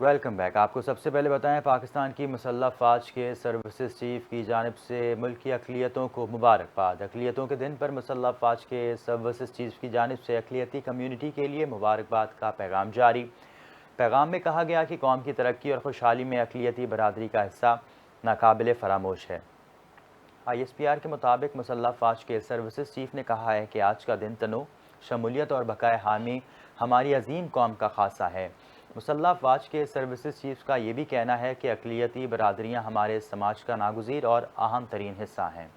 Welcome back. आपको सबसे पहले बताएं, पाकिस्तान की मुसल्लह फ़ौज के सर्विसेज चीफ की जानिब से मुल्की अक़लियतों को मुबारकबाद। अक़लियतों के दिन पर मुसल्लह फ़ौज के सर्विसेज चीफ की जानिब से अक़लियती कम्यूनिटी के लिए मुबारकबाद का पैगाम जारी। पैगाम में कहा गया कि कौम की तरक्की और खुशहाली में अक़लियती बरादरी का हिस्सा नाकाबिल फ़रामोश है। ISPR के मुताबिक मुसल्लह फ़ौज के सर्विसेज चीफ ने कहा है कि आज का दिन तनो, शमूलियत और बकाए हामी हमारी अजीम कौम का खासा है। मुसल्लह फ़ौज के सर्विसेज चीफ का ये भी कहना है कि अक़लियती बरादरियाँ हमारे समाज का नागुज़ीर और अहम तरीन हिस्सा हैं।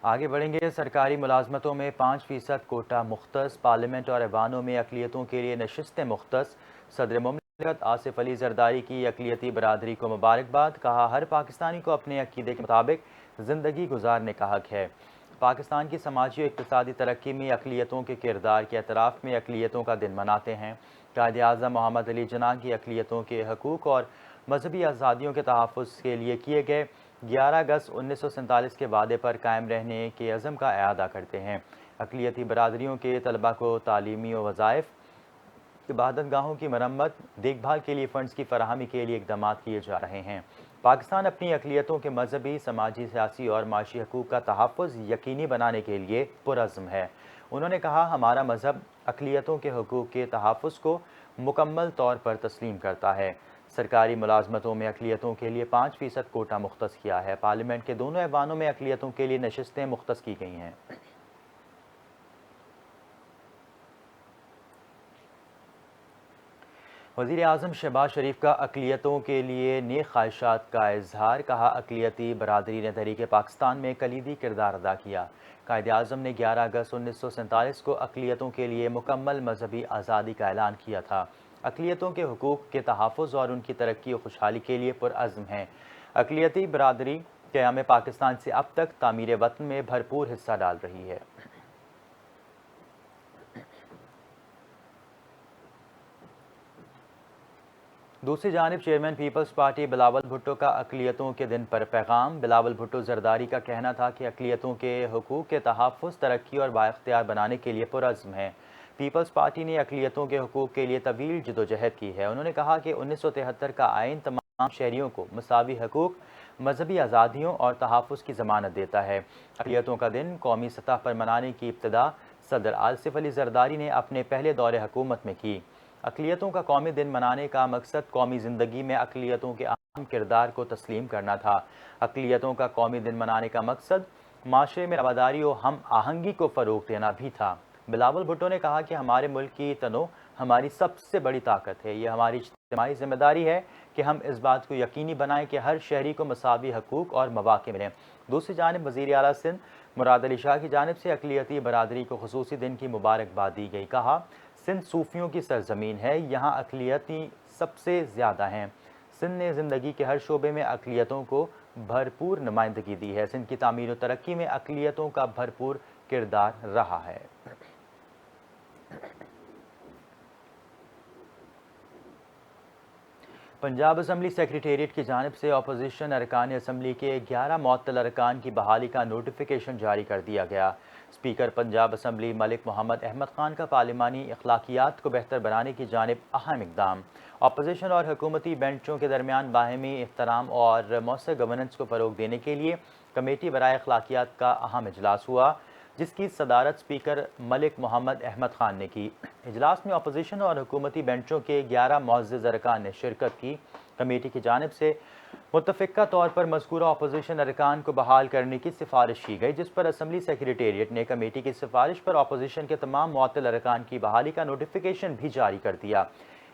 आगे बढ़ेंगे। सरकारी मुलाजमतों में 5% कोटा मुख्तस। पार्लियामेंट और ऐवानों में अक़लियतों के लिए नशिस्तें मुख्तस। सदर मुमलिकत आसिफ अली जरदारी की अक़लियती बरादरी को मुबारकबाद। कहा, हर पाकिस्तानी को अपने अक़ीदे के मुताबिक ज़िंदगी गुजारने का हक़ है। पाकिस्तान की समाजी और इक़्तिसादी तरक्की में अक़लियतों के किरदार के एतराफ़ में अक़लियतों का दिन मनाते हैं। कायद-ए-आज़म मोहम्मद अली जिन्ना की अक़लियतों के हकूक़ और मजहबी आज़ादियों के तहफ़्फ़ुज़ के लिए किए गए 11 अगस्त 1947 के वादे पर कायम रहने के अज़म का इआदा करते हैं। अक़लियती बरादरियों के तलबा को तालीमी व वज़ाइफ, इबादत गाहों की मरम्मत, देखभाल के लिए फ़ंड्स की फ़राहमी के लिए इक़दाम किए जा रहे हैं। पाकिस्तान अपनी अक़लियतों के मजहबी, समाजी, सियासी और माशी हकूक़ का तहफ़्फ़ुज़ यकीनी बनाने के लिए पुरअज़्म है। उन्होंने कहा, हमारा मज़हब अक़लियतों के हकूक़ के तहफ़्फ़ुज़ को मुकम्मल तौर पर तस्लीम करता है। सरकारी मुलाजमतों में अक़लियतों के लिए 5% कोटा मुख्तस किया है। पार्लियामेंट के दोनों ऐवानों में अक़लियतों के लिए नशिस्तें मुख्तस की गई हैं। वज़ीर आज़म शहबाज शरीफ का अक़लियतों के लिए नेक ख्वाहिशात का इजहार। कहा, अक़लियती बरादरी ने तहरीक पाकिस्तान में कलीदी किरदार अदा किया। कायद-ए-आज़म ने 11 अगस्त 1947 को अक़लियतों के लिए मुकम्मल मजहबी आज़ादी का ऐलान किया था। अक़लियतों के हकूक़ के तहफ़्फ़ुज़ और उनकी तरक्की और खुशहाली के लिए पुरअज़्म हैं। अक़लियती बरादरी क़याम पाकिस्तान से अब तक तामीर वतन में भरपूर हिस्सा डाल रही है। दूसरी जानिब चेयरमैन पीपल्स पार्टी बिलावल भुट्टो का अक़लियतों के दिन पर पैगाम। बिलावल भुट्टो जरदारी का कहना था कि अक़लियतों के हकूक़ के तहफ़्फ़ुज़, तरक्की और बाइख्तियार बनाने के लिए पुरअज़्म है। पीपल्स पार्टी ने अक़लियतों के हकूक़ के लिए तवील जदोजहद की है। उन्होंने कहा कि 1973 का आइन तमाम शहरियों को मसावी हकूक़, मजहबी आज़ादियों और तहफ़्फ़ुज़ की ज़मानत देता है। अक़लियतों का दिन कौमी सतह पर मनाने की इब्तिदा सदर आसिफ अली जरदारी ने अपने पहले दौरे हुकूमत में की। अक़लियतों का कौमी दिन मनाने का मकसद कौमी ज़िंदगी में अक़लियतों के अहम किरदार को तस्लीम करना था। अक़लियतों का कौमी दिन मनाने का मकसद माशरे में रवादारी और हम आहंगी को फ़रोग़ देना भी था। बिलावल भुट्टो ने कहा कि हमारे मुल्क की तनो हमारी सबसे बड़ी ताकत है। ये हमारी इज्तिमाई ज़िम्मेदारी है कि हम इस बात को यकीनी बनाएं कि हर शहरी को मसावी हकूक़ और मौक़े मिलें। दूसरी जानिब वज़ीर आला सिंध मुराद अली शाह की जानिब से अक़लियती बरादरी को ख़ुसूसी दिन की मुबारकबाद दी गई। कहा, सिंध सूफ़ियों की सरज़मीन है, यहाँ अक़लियती सबसे ज़्यादा हैं। सिंध ने ज़िंदगी के हर शोबे में अक़लियतों को भरपूर नुमाइंदगी दी है। सिंध की तामीर और तरक्की में अक़लियतों का भरपूर किरदार रहा है। पंजाब असम्बली सेक्रेटेरिएट की जानिब से अपोजिशन अरकान असम्बली के 11 मुअत्तल अरकान की बहाली का नोटिफिकेशन जारी कर दिया गया। स्पीकर पंजाब असम्बली मलिक मोहम्मद अहमद खान का पार्लिमानी अखलाकियात को बेहतर बनाने की जानिब अहम इक़दाम। अपोजिशन और हुकूमती बेंचों के दरमियान बाहमी एहतराम और मौसर गवर्नेंस को फ़रोग़ देने के लिए कमेटी बराए अखलाकियात का अहम इजलास हुआ, जिसकी सदारत स्पीकर मलिक मोहम्मद अहमद खान ने की। इजलास में अपोजिशन और हुकूमती बेंचों के 11 मुअज़्ज़ज़ अरकान ने शिरकत की। कमेटी की जानिब से मुत्तफ़िक़ा तौर पर मज़कूरा अपोजिशन अरकान को बहाल करने की सिफारिश की गई, जिस पर असम्बली सेक्रेटेरिएट ने कमेटी की सिफारिश पर अपोजिशन के तमाम मुअत्तल अरकान की बहाली का नोटिफिकेशन भी जारी कर दिया।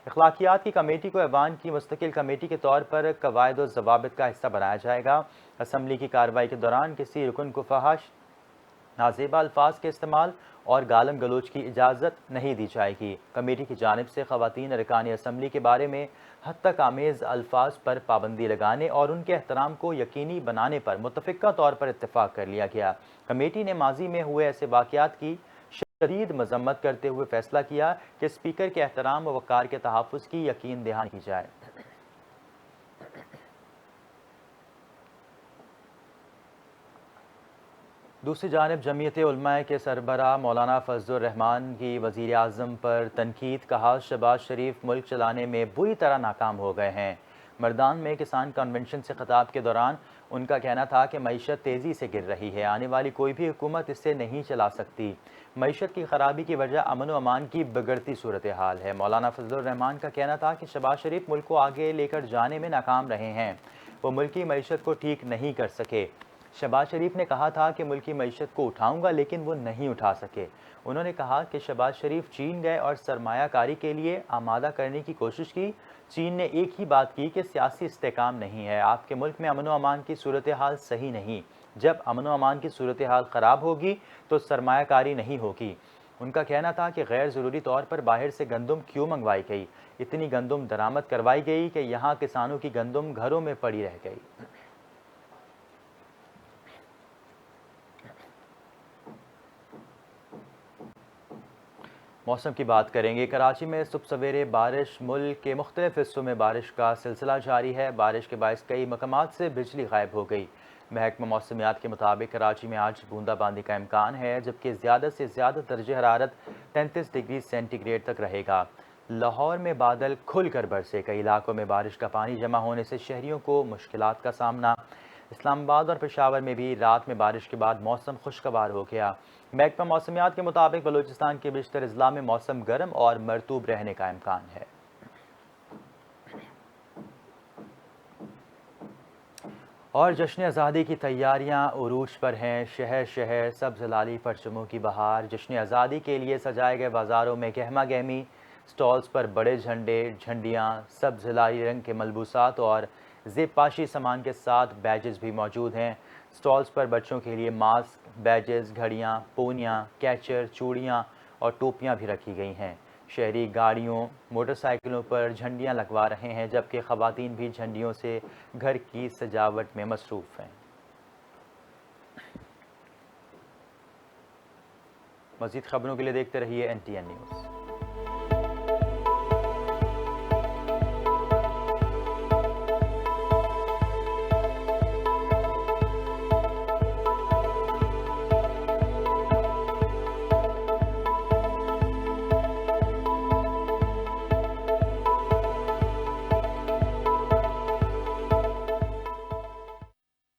अखलाकियात की कमेटी को ऐवान की मुस्तकिल कमेटी के तौर पर कवायद और ज़वाबित का हिस्सा बनाया जाएगा। असम्बली की कार्रवाई के दौरान किसी रुकन को फहश, नाज़ेबा अल्फाज के इस्तेमाल और गालम गलोच की इजाज़त नहीं दी जाएगी। कमेटी की जानिब से ख़वातीन अरकान असम्बली के बारे में हद तक आमेज़ अल्फाज पर पाबंदी लगाने और उनके एहतराम को यकीनी बनाने पर मुत्तफ़िक़ा तौर पर इत्तेफाक कर लिया गया। कमेटी ने माजी में हुए ऐसे वाक़यात की शदीद मज़म्मत करते हुए फ़ैसला किया कि स्पीकर के एहतराम व वक़ार के तहफ़्फ़ुज़ की यकीन दहानी की जाए। دوسری جانب جمعیت علماء کے سربراہ مولانا فضل الرحمان کی وزیر اعظم پر تنقید، کہا شہباز شریف ملک چلانے میں بری طرح ناکام ہو گئے ہیں۔ مردان میں کسان کنونشن سے خطاب کے دوران ان کا کہنا تھا کہ معیشت تیزی سے گر رہی ہے، آنے والی کوئی بھی حکومت اس سے نہیں چلا سکتی۔ معیشت کی خرابی کی وجہ امن و امان کی بگڑتی صورتحال ہے۔ مولانا فضل الرحمان کا کہنا تھا کہ شہباز شریف ملک کو آگے لے کر جانے میں ناکام رہے ہیں، وہ ملکی معیشت کو ٹھیک نہیں کر سکے۔ شہباز شریف نے کہا تھا کہ ملکی معیشت کو اٹھاؤں گا لیکن وہ نہیں اٹھا سکے۔ انہوں نے کہا کہ شہباز شریف چین گئے اور سرمایہ کاری کے لیے آمادہ کرنے کی کوشش کی۔ چین نے ایک ہی بات کی کہ سیاسی استحکام نہیں ہے، آپ کے ملک میں امن و امان کی صورتحال صحیح نہیں، جب امن و امان کی صورتحال خراب ہوگی تو سرمایہ کاری نہیں ہوگی۔ ان کا کہنا تھا کہ غیر ضروری طور پر باہر سے گندم کیوں منگوائی گئی، اتنی گندم درآمد کروائی گئی کہ یہاں کسانوں کی گندم گھروں میں پڑی رہ گئی۔ موسم کی بات کریں گے۔ کراچی میں صبح سویرے بارش، ملک کے مختلف حصوں میں بارش کا سلسلہ جاری ہے۔ بارش کے باعث کئی مقامات سے بجلی غائب ہو گئی۔ محکمہ موسمیات کے مطابق کراچی میں آج بوندا باندی کا امکان ہے، جبکہ زیادہ سے زیادہ درجہ حرارت 33 ڈگری سینٹی گریڈ تک رہے گا۔ لاہور میں بادل کھل کر برسے، کئی علاقوں میں بارش کا پانی جمع ہونے سے شہریوں کو مشکلات کا سامنا۔ اسلام آباد اور پشاور میں بھی رات میں بارش کے بعد موسم خوشگوار ہو گیا۔ محکمہ موسمیات کے مطابق بلوچستان کے بیشتر اضلاع میں موسم گرم اور مرطوب رہنے کا امکان ہے۔ اور جشن آزادی کی تیاریاں عروج پر ہیں۔ شہر شہر سبز لالی پرچموں کی بہار۔ جشن آزادی کے لیے سجائے گئے بازاروں میں گہما گہمی، سٹالز پر بڑے جھنڈے، جھنڈیاں، سبز لالی رنگ کے ملبوسات اور زیب پاشی سامان کے ساتھ بیجز بھی موجود ہیں۔ سٹالز پر بچوں کے لیے ماسک، بیجز، گھڑیاں، پونیاں، کیچر، چوڑیاں اور ٹوپیاں بھی رکھی گئی ہیں۔ شہری گاڑیوں، موٹر سائیکلوں پر جھنڈیاں لگوا رہے ہیں، جبکہ خواتین بھی جھنڈیوں سے گھر کی سجاوٹ میں مصروف ہیں۔ مزید خبروں کے لیے دیکھتے رہیے NTN نیوز۔